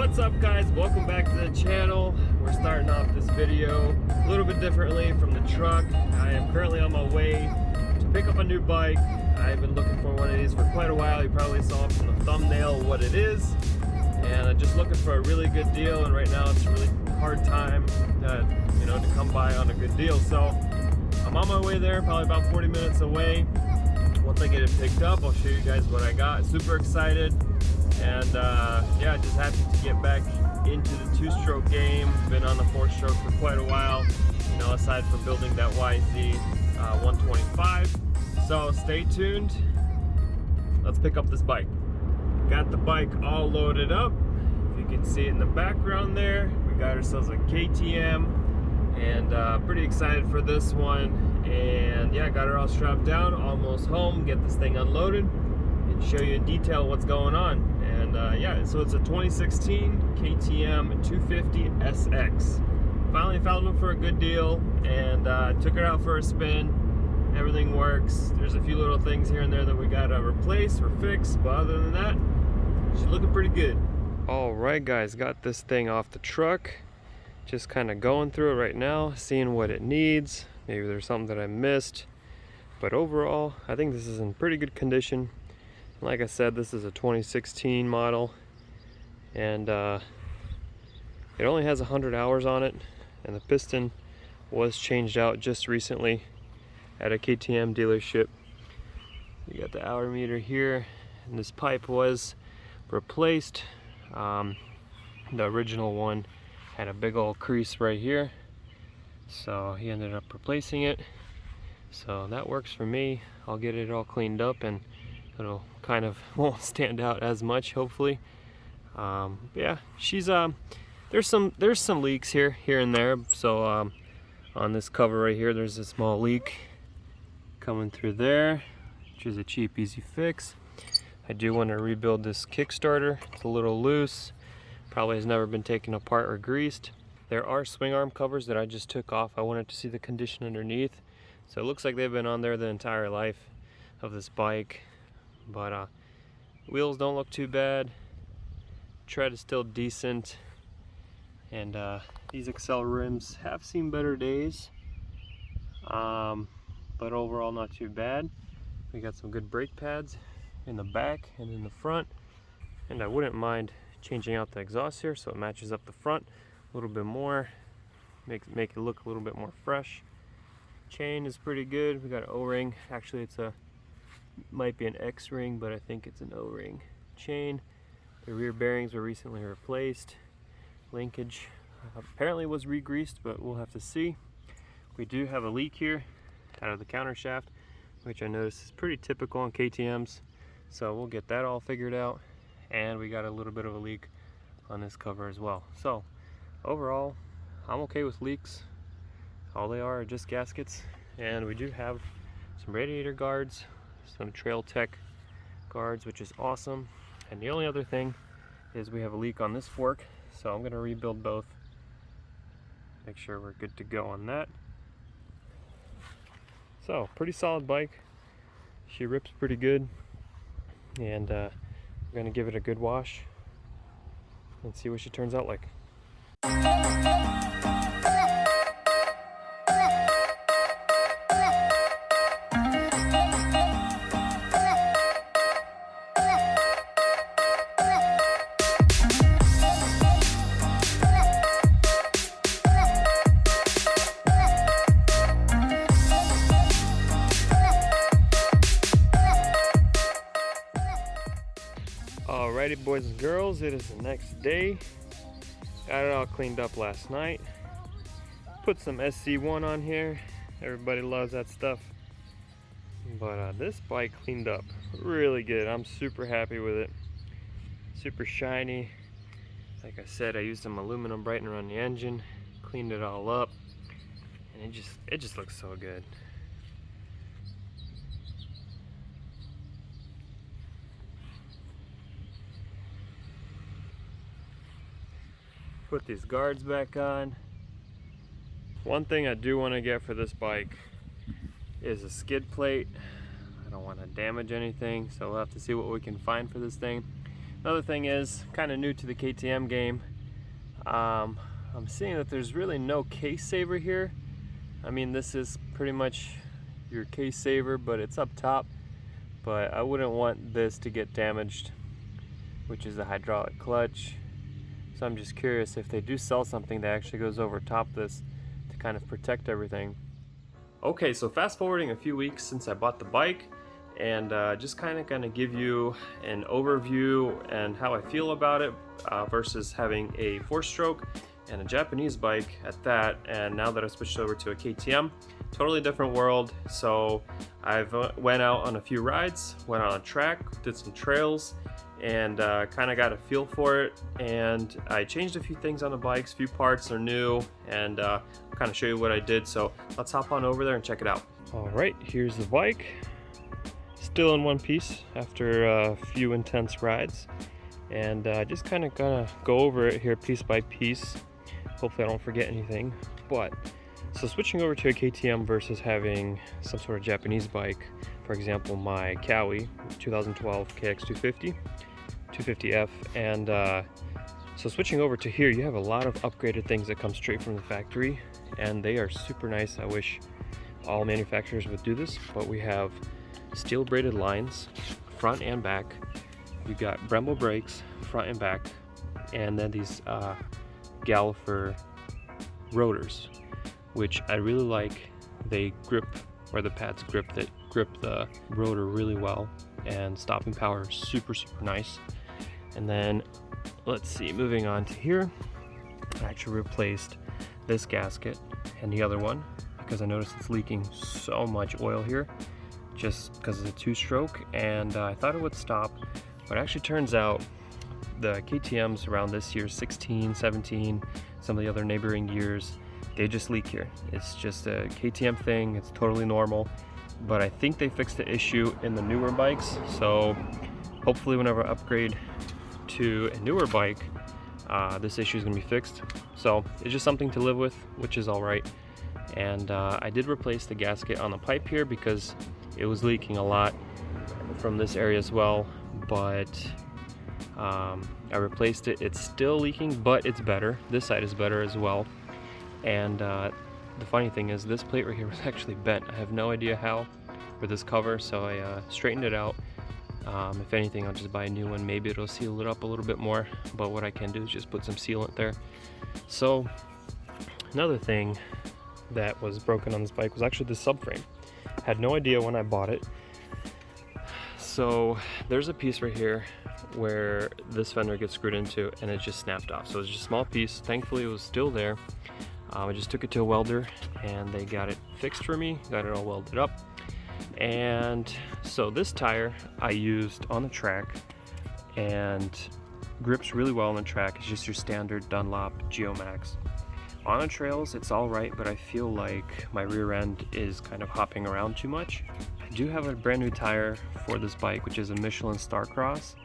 What's up, guys? Welcome back to the channel. We're starting off this video a little bit differently from the truck. I am currently on my way to pick up a new bike. I've been looking for one of these for quite a while. You probably saw from the thumbnail what it is, and I'm just looking for a really good deal, and right now it's a really hard time to come by on a good deal. So I'm on my way there, probably about 40 minutes away. Once I get it picked up, I'll show you guys what I got. Super excited. And yeah, just happy to get back into the two-stroke game. Been on the four-stroke for quite a while, aside from building that YZ 125. So stay tuned. Let's pick up this bike. Got the bike all loaded up. If you can see it in the background there, we got ourselves a KTM, and pretty excited for this one. And yeah, got her all strapped down, almost home. Get this thing unloaded and show you in detail what's going on. And yeah, so it's a 2016 KTM 250 SX. Finally found one for a good deal, and took her out for a spin. Everything works. There's a few little things here and there that we gotta replace or fix, but other than that, she's looking pretty good. All right, guys, got this thing off the truck. Just kind of going through it right now, seeing what it needs. Maybe there's something that I missed, but overall, I think this is in pretty good condition. Like I said, this is a 2016 model, and it only has 100 hours on it, and the piston was changed out just recently at a KTM dealership. You got the hour meter here, and this pipe was replaced. The original one had a big old crease right here, so he ended up replacing it. So that works for me. I'll get it all cleaned up, and it'll kind of won't stand out as much, hopefully. Yeah, she's there's some leaks here and there. So on this cover right here, there's a small leak coming through there, which is a cheap, easy fix. I do want to rebuild this Kickstarter. It's a little loose, probably has never been taken apart or greased. There are swing arm covers that I just took off. I wanted to see the condition underneath, so it looks like they've been on there the entire life of this bike. But wheels don't look too bad. Tread is still decent, and these Excel rims have seen better days, but overall not too bad. We got some good brake pads in the back and in the front, and I wouldn't mind changing out the exhaust here so it matches up the front a little bit more, make it look a little bit more fresh. Chain is pretty good. We got an O-ring. Actually, it's might be an X-ring, but I think it's an O-ring chain. The rear bearings were recently replaced. Linkage apparently was re-greased, but we'll have to see. We do have a leak here out of the counter shaft, which I noticed is pretty typical on KTMs, so we'll get that all figured out. And we got a little bit of a leak on this cover as well. So overall, I'm okay with leaks. All they are just gaskets, and we do have some radiator guards, some Trail Tech guards, which is awesome. And the only other thing is we have a leak on this fork, so I'm going to rebuild both, make sure we're good to go on that. So pretty solid bike. She rips pretty good, and we're going to give it a good wash and see what she turns out like. Alrighty, boys and girls, it is the next day. Got it all cleaned up last night. Put some SC1 on here. Everybody loves that stuff. But this bike cleaned up really good. I'm super happy with it. Super shiny. Like I said, I used some aluminum brightener on the engine, cleaned it all up, and it just looks so good. Put these guards back on. One thing I do want to get for this bike is a skid plate. I don't want to damage anything, so we'll have to see what we can find for this thing. Another thing is, kind of new to the KTM game, I'm seeing that there's really no case saver here. I mean, this is pretty much your case saver, but it's up top. But I wouldn't want this to get damaged, which is the hydraulic clutch. So I'm just curious if they do sell something that actually goes over top this to kind of protect everything. Okay, so fast forwarding a few weeks since I bought the bike, and just kind of gonna give you an overview and how I feel about it versus having a 4-stroke and a Japanese bike at that. And now that I switched over to a KTM, totally different world. So I've went out on a few rides, went on a track, did some trails, and kind of got a feel for it. And I changed a few things on the bikes, a few parts are new, and kind of show you what I did. So let's hop on over there and check it out. All right, here's the bike. Still in one piece after a few intense rides, and just kind of gonna go over it here piece by piece. Hopefully I don't forget anything. But so switching over to a KTM versus having some sort of Japanese bike, for example my Kawi 2012 KX250 250F, and so switching over to here, you have a lot of upgraded things that come straight from the factory, and they are super nice. I wish all manufacturers would do this, but we have steel braided lines front and back. You've got Brembo brakes front and back, and then these Gallifer rotors, which I really like. They grip, or the pads grip the rotor really well, and stopping power is super nice. And then let's see, moving on to here, I actually replaced this gasket and the other one because I noticed it's leaking so much oil here just because of the 2-stroke, and I thought it would stop, but it actually turns out the KTMs around this year, 16, 17, some of the other neighboring years, they just leak here. It's just a KTM thing, it's totally normal, but I think they fixed the issue in the newer bikes, so hopefully whenever I upgrade to a newer bike, this issue is going to be fixed. So it's just something to live with, which is all right. And I did replace the gasket on the pipe here because it was leaking a lot from this area as well, but I replaced it. It's still leaking, but it's better. This side is better as well. And the funny thing is, this plate right here was actually bent. I have no idea how for this cover, so I straightened it out. If anything, I'll just buy a new one. Maybe it'll seal it up a little bit more, but what I can do is just put some sealant there. So another thing that was broken on this bike was actually the subframe. Had no idea when I bought it. So there's a piece right here where this fender gets screwed into, and it just snapped off. So it's just a small piece. Thankfully it was still there. I just took it to a welder and they got it fixed for me, got it all welded up. And so this tire I used on the track and grips really well on the track. It's just your standard Dunlop Geomax. On the trails it's all right, but I feel like my rear end is kind of hopping around too much. I do have a brand new tire for this bike, which is a Michelin Starcross,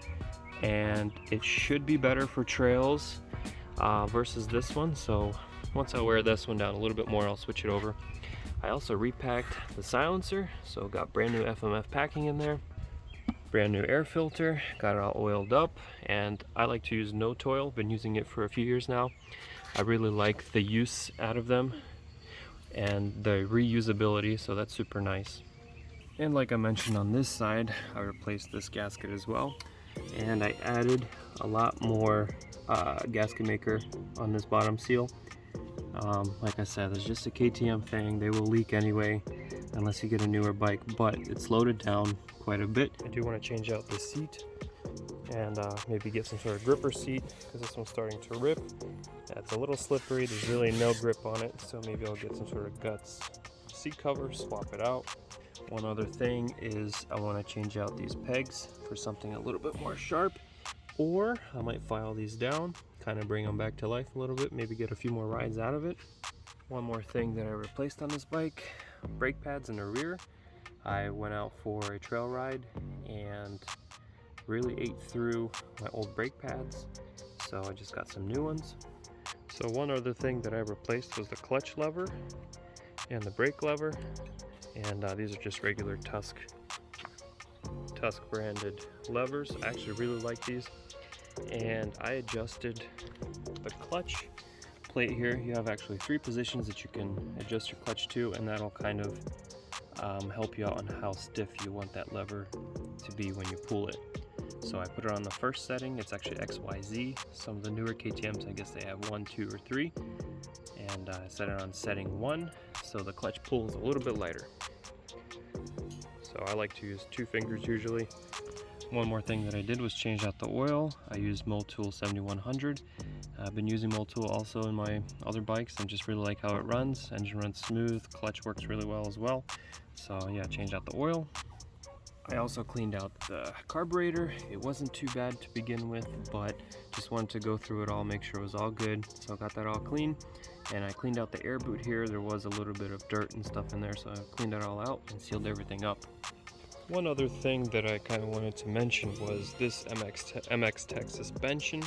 and it should be better for trails versus this one. So once I wear this one down a little bit more, I'll switch it over. I also repacked the silencer, so got brand new FMF packing in there, brand new air filter, got it all oiled up, and I like to use no toil. Been using it for a few years now. I really like the use out of them and the reusability, so that's super nice. And like I mentioned on this side, I replaced this gasket as well, and I added a lot more gasket maker on this bottom seal. Like I said, it's just a KTM thing. They will leak anyway unless you get a newer bike, but it's loaded down quite a bit. I do want to change out the seat and maybe get some sort of gripper seat because this one's starting to rip. It's a little slippery, there's really no grip on it, so maybe I'll get some sort of guts seat cover, swap it out. One other thing is I want to change out these pegs for something a little bit more sharp, or I might file these down, kind of bring them back to life a little bit, maybe get a few more rides out of it. One more thing that I replaced on this bike, brake pads in the rear. I went out for a trail ride and really ate through my old brake pads, so I just got some new ones. So one other thing that I replaced was the clutch lever and the brake lever, and these are just regular Tusk branded levers. I actually really like these. and I adjusted the clutch plate here. You have actually 3 positions that you can adjust your clutch to, and that'll kind of help you out on how stiff you want that lever to be when you pull it. So I put it on the first setting. It's actually XYZ. Some of the newer KTMs, I guess they have 1, 2, or 3. And I set it on setting 1, so the clutch pulls a little bit lighter. So I like to use 2 fingers usually. One more thing that I did was change out the oil. I used Motul 7100. I've been using Motul also in my other bikes and just really like how it runs. Engine runs smooth, clutch works really well as well. So yeah, changed out the oil. I also cleaned out the carburetor. It wasn't too bad to begin with, but just wanted to go through it all, make sure it was all good. So I got that all clean, and I cleaned out the air boot here. There was a little bit of dirt and stuff in there, so I cleaned that all out and sealed everything up. One other thing that I kind of wanted to mention was this MX Tech suspension.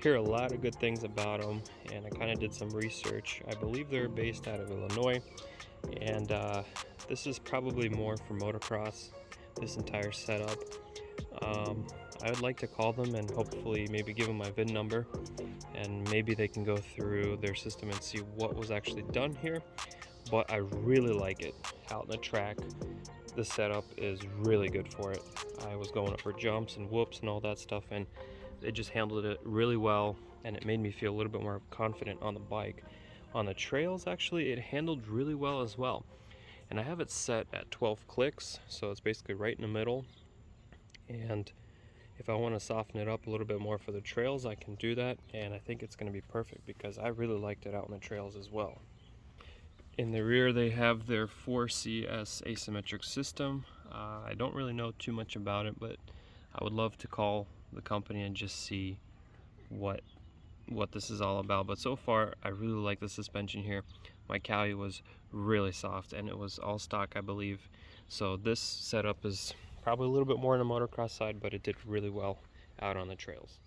Hear a lot of good things about them, and I kind of did some research. I believe they're based out of Illinois, and this is probably more for motocross, this entire setup. I would like to call them and hopefully maybe give them my VIN number, and maybe they can go through their system and see what was actually done here. But I really like it out in the track. The setup is really good for it. I was going up for jumps and whoops and all that stuff, and it just handled it really well, and it made me feel a little bit more confident on the bike. On the trails, actually, it handled really well as well. And I have it set at 12 clicks, so it's basically right in the middle. And if I want to soften it up a little bit more for the trails, I can do that, and I think it's going to be perfect because I really liked it out on the trails as well. In the rear, they have their 4CS asymmetric system. I don't really know too much about it, but I would love to call the company and just see what this is all about. But so far, I really like the suspension here. My Cali was really soft, and it was all stock, I believe. So this setup is probably a little bit more on the motocross side, but it did really well out on the trails.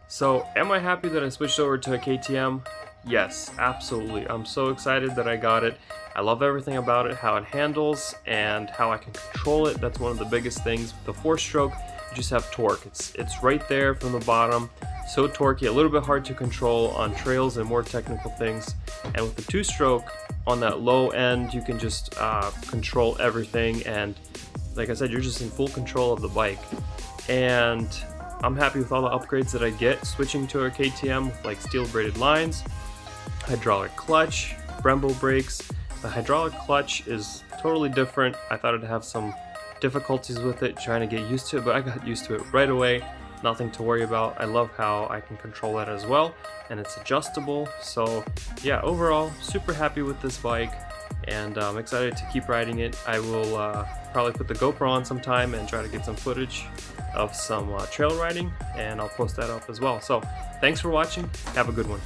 So, am I happy that I switched over to a KTM? Yes, absolutely. I'm so excited that I got it. I love everything about it, how it handles and how I can control it. That's one of the biggest things. The 4-stroke, you just have torque. It's right there from the bottom. So torquey, a little bit hard to control on trails and more technical things. And with the 2-stroke, on that low end, you can just control everything. And like I said, you're just in full control of the bike. And I'm happy with all the upgrades that I get switching to a KTM, like steel braided lines, hydraulic clutch, Brembo brakes. The hydraulic clutch is totally different. I thought I'd have some difficulties with it, trying to get used to it, but I got used to it right away. Nothing to worry about. I love how I can control that as well, and it's adjustable. So yeah, overall, super happy with this bike, and I'm excited to keep riding it. I will probably put the GoPro on sometime and try to get some footage of some trail riding, and I'll post that up as well. So thanks for watching. Have a good one.